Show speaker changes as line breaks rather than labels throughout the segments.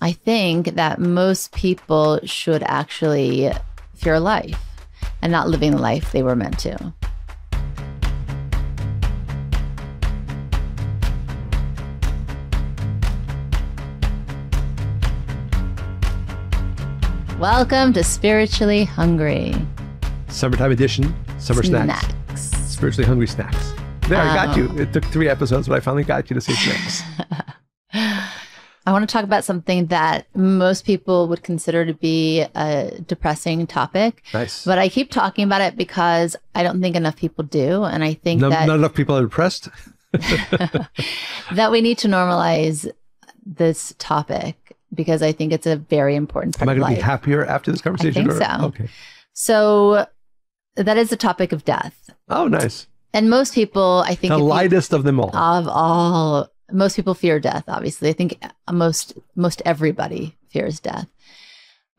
I think that most people should actually fear life and not living the life they were meant to. Welcome to Spiritually Hungry.
Summertime edition, summer snacks. Spiritually hungry snacks. There, I got you. It took 3 episodes, but I finally got you to say snacks.
I want to talk about something that most people would consider to be a depressing topic.
Nice.
But I keep talking about it because I don't think enough people do. And I think
not enough people are depressed.
That we need to normalize this topic because I think it's a very important part of life. Am I
going to be happier after this conversation?
I think so.
Okay.
So that is the topic of death.
Oh, nice.
And most people, I think...
The lightest of them all.
Of all. Most people fear death, obviously. I think most everybody fears death.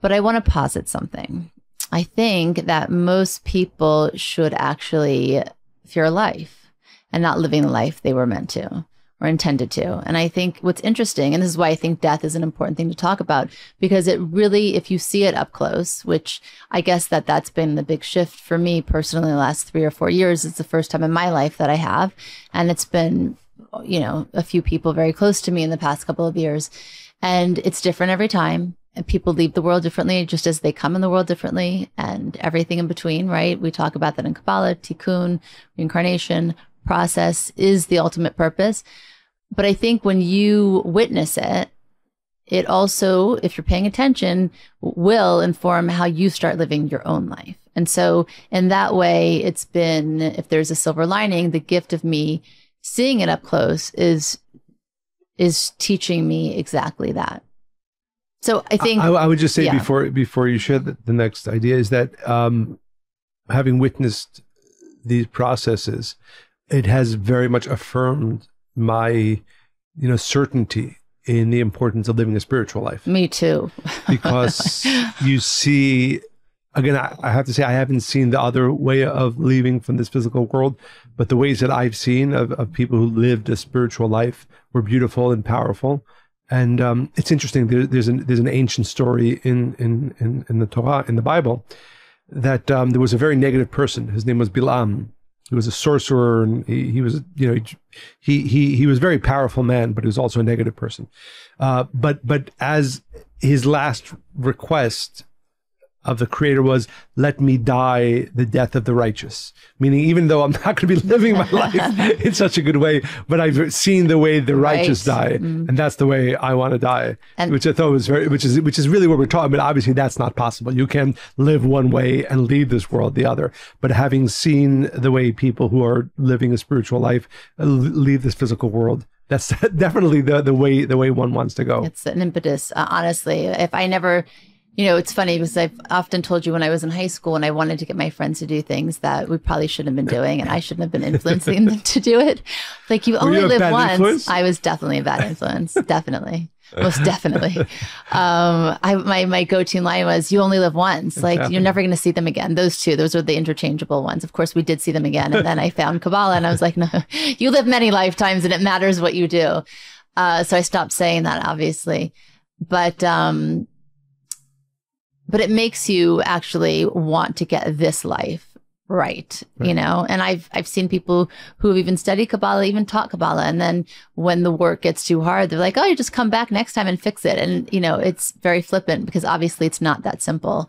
But I want to posit something. I think that most people should actually fear life and not living the life they were meant to or intended to. And I think what's interesting, and this is why I think death is an important thing to talk about, because it really, if you see it up close, which I guess that's been the big shift for me personally in the last 3 or 4 years. It's the first time in my life that I have. And it's been, a few people very close to me in the past couple of years. And it's different every time. And people leave the world differently, just as they come in the world differently, and everything in between, right? We talk about that in Kabbalah, tikkun, reincarnation, process is the ultimate purpose. But I think when you witness it, it also, if you're paying attention, will inform how you start living your own life. And so in that way, it's been, if there's a silver lining, the gift of me seeing it up close is teaching me exactly that. So I think
I would just say before you share the next idea is that having witnessed these processes, it has very much affirmed my certainty in the importance of living a spiritual life.
Me too.
Because you see, again, I have to say, I haven't seen the other way of leaving from this physical world, but the ways that I've seen of people who lived a spiritual life were beautiful and powerful. And it's interesting. There's an ancient story in the Torah, in the Bible, that there was a very negative person. His name was Bilam. He was a sorcerer, and he was he was a very powerful man, but he was also a negative person. But as his last request of the Creator was, let me die the death of the righteous. Meaning, even though I'm not going to be living my life in such a good way, but I've seen the way the righteous die, and that's the way I want to die. And which I thought was which is really what we're talking about. Obviously, that's not possible. You can live one way and leave this world the other. But having seen the way people who are living a spiritual life leave this physical world, that's definitely the way one wants to go.
It's an impetus. Honestly, if I never... it's funny because I've often told you when I was in high school and I wanted to get my friends to do things that we probably shouldn't have been doing, and I shouldn't have been influencing them to do it. Like, you only live once. Influence? I was definitely a bad influence. Definitely. Most definitely. My go-to line was, you only live once. Like, you're never going to see them again. Those are the interchangeable ones. Of course, we did see them again. And then I found Kabbalah and I was like, no, you live many lifetimes and it matters what you do. So I stopped saying that, obviously. But it makes you actually want to get this life right, and I've seen people who have even studied Kabbalah, even taught Kabbalah, and then when the work gets too hard, they're like, oh, you just come back next time and fix it. And, it's very flippant because obviously it's not that simple.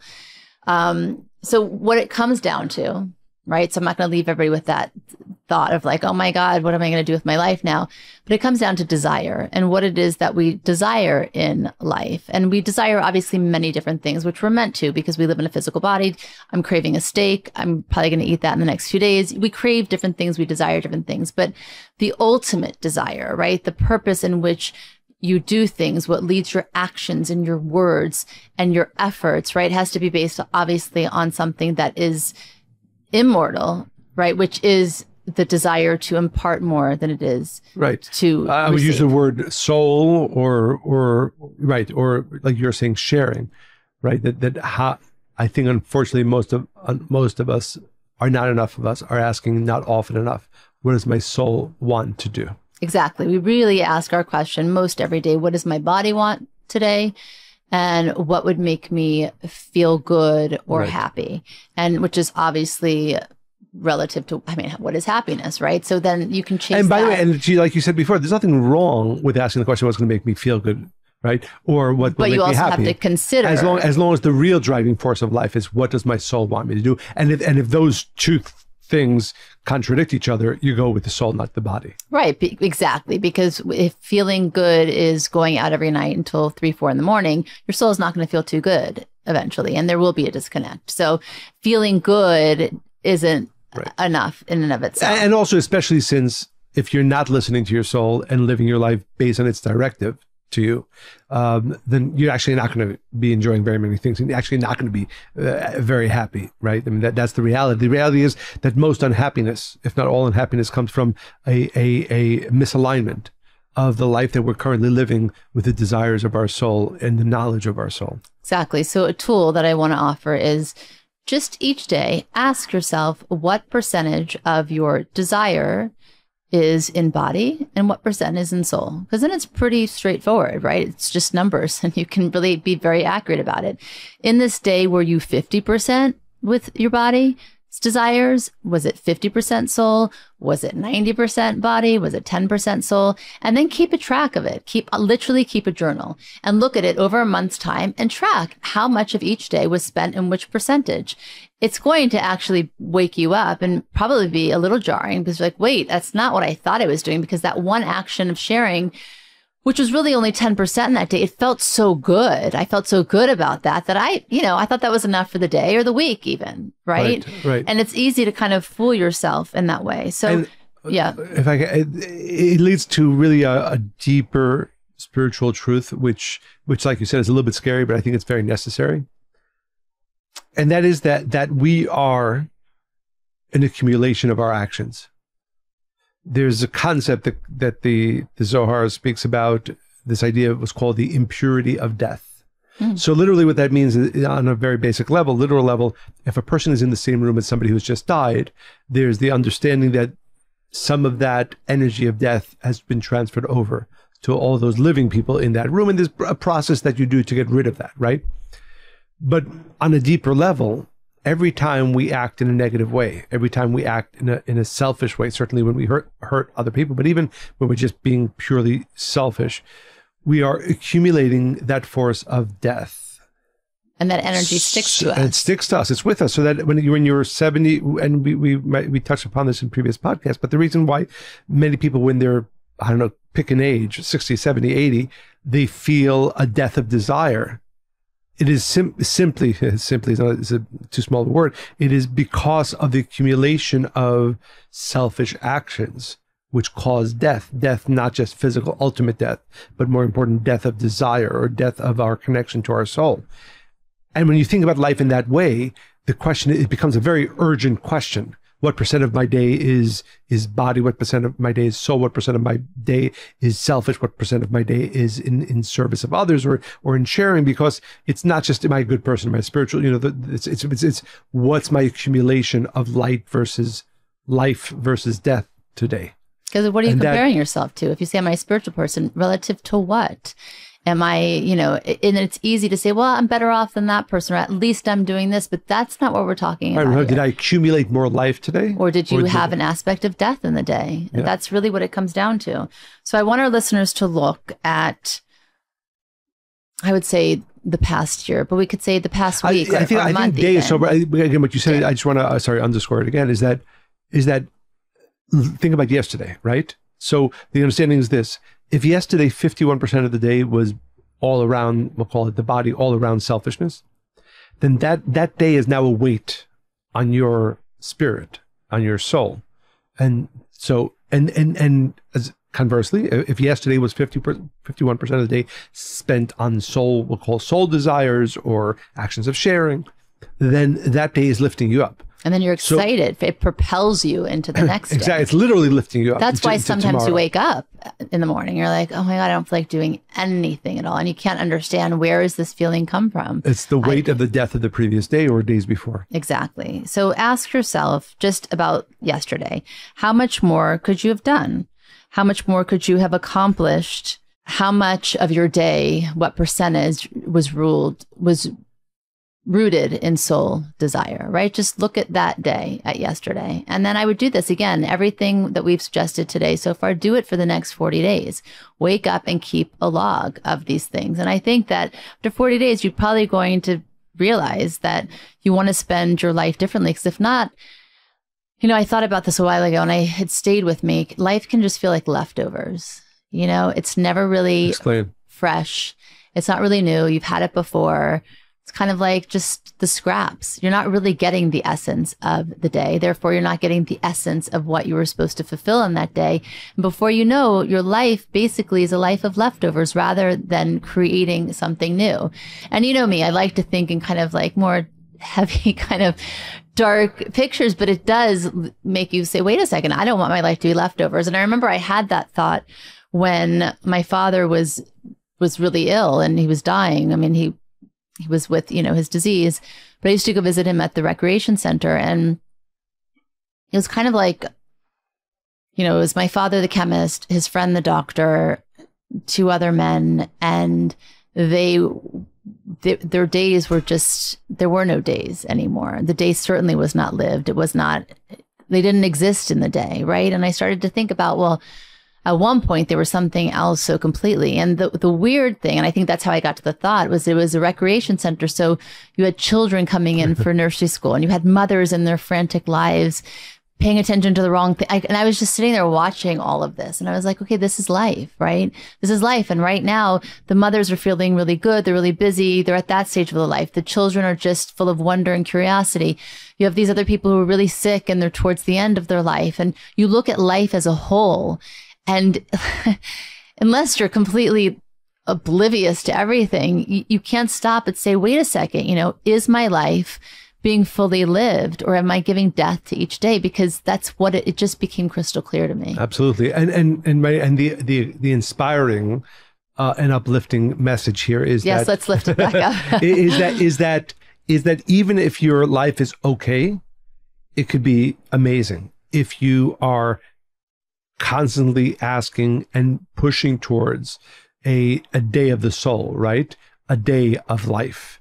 So what it comes down to, right? So I'm not going to leave everybody with that thought of like, oh my God, what am I going to do with my life now? But it comes down to desire and what it is that we desire in life. And we desire obviously many different things, which we're meant to because we live in a physical body. I'm craving a steak. I'm probably going to eat that in the next few days. We crave different things. We desire different things. But the ultimate desire, right? The purpose in which you do things, what leads your actions and your words and your efforts, right? Has to be based obviously on something that is immortal, right? Which is the desire to impart more than it is to
I would use the word soul or like you're saying, sharing, right? I think unfortunately most of us are not enough of us are asking not often enough, what does my soul want to do?
Exactly. We really ask our question most every day, what does my body want today? And what would make me feel good or happy? And which is obviously relative to, I mean, what is happiness, right? So then you can chase.
And by
that.
the way, and like you said before, there's nothing wrong with asking the question, what's going to make me feel good, right? Or what will make me happy. But you also have
to consider.
As long as the real driving force of life is, what does my soul want me to do? And if those two things contradict each other, you go with the soul, not the body.
Right, exactly. Because if feeling good is going out every night until 3, 4 in the morning, your soul is not going to feel too good eventually, and there will be a disconnect. So feeling good isn't enough in and of itself.
And also, especially since if you're not listening to your soul and living your life based on its directive to you, then you're actually not going to be enjoying very many things, and you're actually not going to be very happy, right? I mean, that's the reality. The reality is that most unhappiness, if not all unhappiness, comes from a misalignment of the life that we're currently living with the desires of our soul and the knowledge of our soul.
Exactly. So a tool that I want to offer is just each day, ask yourself what percentage of your desire is in body and what percent is in soul. Because then it's pretty straightforward, right? It's just numbers and you can really be very accurate about it. In this day, were you 50% with your body's desires? Was it 50% soul? Was it 90% body? Was it 10% soul? And then keep a track of it. Literally keep a journal and look at it over a month's time and track how much of each day was spent in which percentage. It's going to actually wake you up and probably be a little jarring because you're like, wait, that's not what I thought I was doing, because that one action of sharing, which was really only 10% in that day, it felt so good. I felt so good about that I thought that was enough for the day or the week even, right?
Right.
And it's easy to kind of fool yourself in that way. So,
if it leads to really a deeper spiritual truth, which, like you said, is a little bit scary, but I think it's very necessary. And that is that we are an accumulation of our actions. There's a concept that the Zohar speaks about, this idea of what's called the impurity of death. So literally what that means is, on a very basic level, literal level, if a person is in the same room as somebody who's just died, there's the understanding that some of that energy of death has been transferred over to all those living people in that room. And there's a process that you do to get rid of that, right? But on a deeper level, every time we act in a negative way, every time we act in a selfish way, certainly when we hurt other people, but even when we're just being purely selfish, we are accumulating that force of death.
And that energy sticks to us.
And it sticks to us. It's with us. So that when you're 70, and we touched upon this in previous podcasts, but the reason why many people, when they're, I don't know, pick an age, 60, 70, 80, they feel a death of desire. It is simply is a too small of a word. It is because of the accumulation of selfish actions which cause death. Death, not just physical, ultimate death, but more important, death of desire, or death of our connection to our soul. And when you think about life in that way, the question, it becomes a very urgent question. What percent of my day is body? What percent of my day is soul? What percent of my day is selfish? What percent of my day is in service of others or in sharing? Because it's not just, am I a good person? Am I spiritual? It's what's my accumulation of life versus death today?
Because what are you comparing yourself to? If you say, am I a spiritual person, relative to what? Am I, and it's easy to say, well, I'm better off than that person, or at least I'm doing this, but that's not what we're talking about.
Right, did I accumulate more life today?
Or did you have an aspect of death in the day? Yeah. That's really what it comes down to. So I want our listeners to look at, I would say, the past year, but we could say the past week or month. I think day is so, again, what you said, I just want to, underscore it again, is that think about yesterday, right? So the understanding is this: if yesterday 51% of the day was all around, we'll call it the body, all around selfishness, then that day is now a weight on your spirit, on your soul. And so, and as conversely, if yesterday was 51% of the day spent on soul, we'll call soul desires or actions of sharing, then that day is lifting you up. And then you're excited. So, it propels you into the next day.
Exactly. It's literally lifting you up.
That's why sometimes you wake up in the morning. You're like, oh my God, I don't feel like doing anything at all. And you can't understand, where is this feeling come from?
It's the weight of the death of the previous day or days before.
Exactly. So ask yourself, just about yesterday, how much more could you have done? How much more could you have accomplished how much of your day, what percentage was rooted in soul desire, right? Just look at that day, at yesterday. And then I would do this again. Everything that we've suggested today so far, do it for the next 40 days. Wake up and keep a log of these things. And I think that after 40 days, you're probably going to realize that you want to spend your life differently. Because if not, I thought about this a while ago and it stayed with me. Life can just feel like leftovers. It's never really fresh. It's not really new. You've had it before. It's kind of like just the scraps. You're not really getting the essence of the day. Therefore, you're not getting the essence of what you were supposed to fulfill in that day. And before you know, your life basically is a life of leftovers rather than creating something new. And you know me, I like to think in kind of like more heavy kind of dark pictures, but it does make you say, wait a second, I don't want my life to be leftovers. And I remember I had that thought when my father was really ill and he was dying. I mean, he was with, his disease, but I used to go visit him at the recreation center. And it was kind of like, it was my father, the chemist, his friend, the doctor, two other men. And their days were just, there were no days anymore. The day certainly was not lived. It was not, they didn't exist in the day. Right. And I started to think about, well, at one point, there was something else so completely. And the weird thing, and I think that's how I got to the thought, was it was a recreation center. So you had children coming in for nursery school, and you had mothers in their frantic lives paying attention to the wrong thing. And I was just sitting there watching all of this. And I was like, okay, this is life, right? This is life. And right now, the mothers are feeling really good. They're really busy. They're at that stage of their life. The children are just full of wonder and curiosity. You have these other people who are really sick and they're towards the end of their life. And you look at life as a whole. And unless you're completely oblivious to everything, you can't stop and say, wait a second, is my life being fully lived, or am I giving death to each day? Because that's what it just became crystal clear to me.
Absolutely. And the inspiring and uplifting message here is
yes, let's lift it back up.
is that even if your life is okay, it could be amazing if you are constantly asking and pushing towards a day of the soul, right? A day of life.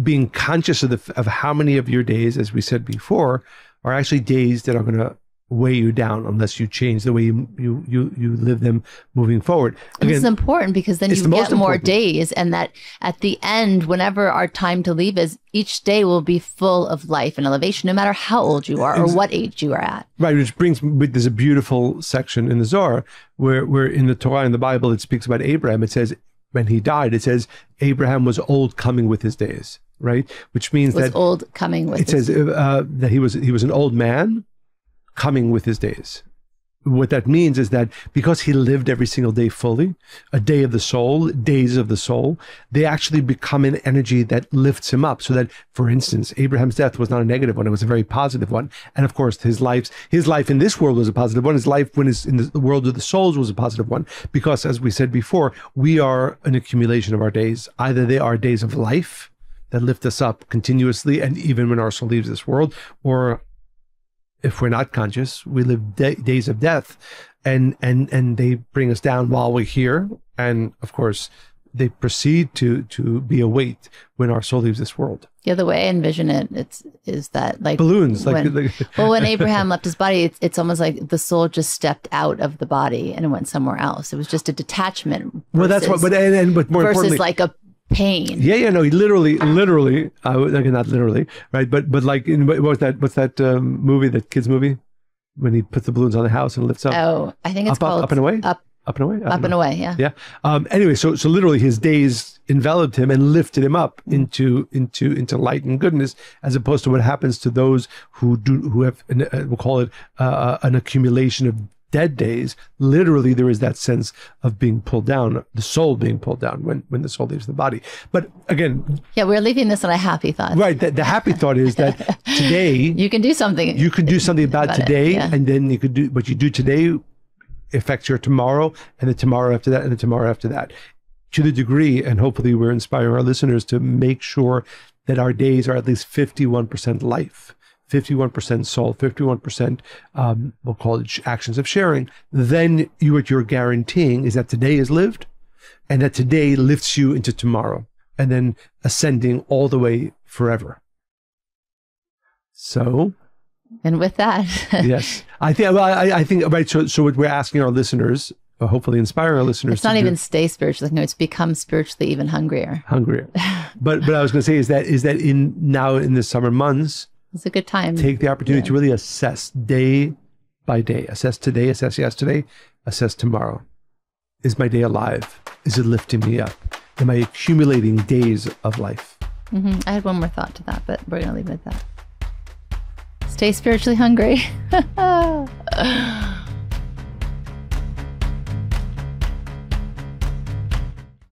Being conscious of how many of your days, as we said before, are actually days that are going to weigh you down unless you change the way you live them moving forward. Again,
this is important because then you get more days, and that at the end, whenever our time to leave is, each day will be full of life and elevation, no matter how old you are or what age you are at.
Right, which brings, there's a beautiful section in the Zohar where in the Torah, in the Bible, it speaks about Abraham. It says, when he died, it says, Abraham was old coming with his days, right? Which means that
old coming with.
It says that he was an old man coming with his days. What that means is that because he lived every single day fully, a day of the soul, days of the soul, they actually become an energy that lifts him up. So that, for instance, Abraham's death was not a negative one; it was a very positive one. And of course, his life in this world was a positive one. His life in the world of the souls was a positive one, because, as we said before, we are an accumulation of our days. Either they are days of life that lift us up continuously, and even when our soul leaves this world, or if we're not conscious, we live days of death, and they bring us down while we're here. And of course, they proceed to be a weight when our soul leaves this world.
Yeah, the way I envision it, is that like
balloons.
When Abraham left his body, it's almost like the soul just stepped out of the body and went somewhere else. It was just a detachment. Versus,
well, that's what. But more importantly,
like a pain.
Yeah. No, he literally, not literally, right? But like, what's that movie, that kids movie, when he puts the balloons on the house and lifts up?
Oh, I think it's called
Up and Away.
Up and Away. Yeah.
Yeah. Anyway, so literally, his days enveloped him and lifted him up into light and goodness, as opposed to what happens to those who have we'll call it an accumulation of dead days. Literally, there is that sense of being pulled down, the soul being pulled down when the soul leaves the body. But again,
yeah, we're leaving this on a happy thought.
Right. The happy thought is that today
you can do something.
You can do something about today, and then you could do what you do today affects your tomorrow, and the tomorrow after that, and the tomorrow after that. To the degree, and hopefully we're inspiring our listeners to make sure that our days are at least 51% life, 51% soul, 51%, we'll call it actions of sharing, then what you're guaranteeing is that today is lived, and that today lifts you into tomorrow, and then ascending all the way forever. So,
and with that,
yes, I think right. So what we're asking our listeners, hopefully inspiring our listeners,
it's not even stay spiritually. No, it's become spiritually even hungrier. But I was going to say is that in the summer months, it's a good time.
Take the opportunity to really assess day by day. Assess today, assess yesterday, assess tomorrow. Is my day alive? Is it lifting me up? Am I accumulating days of life?
Mm-hmm. I had one more thought to that, but we're going to leave it at that. Stay spiritually hungry.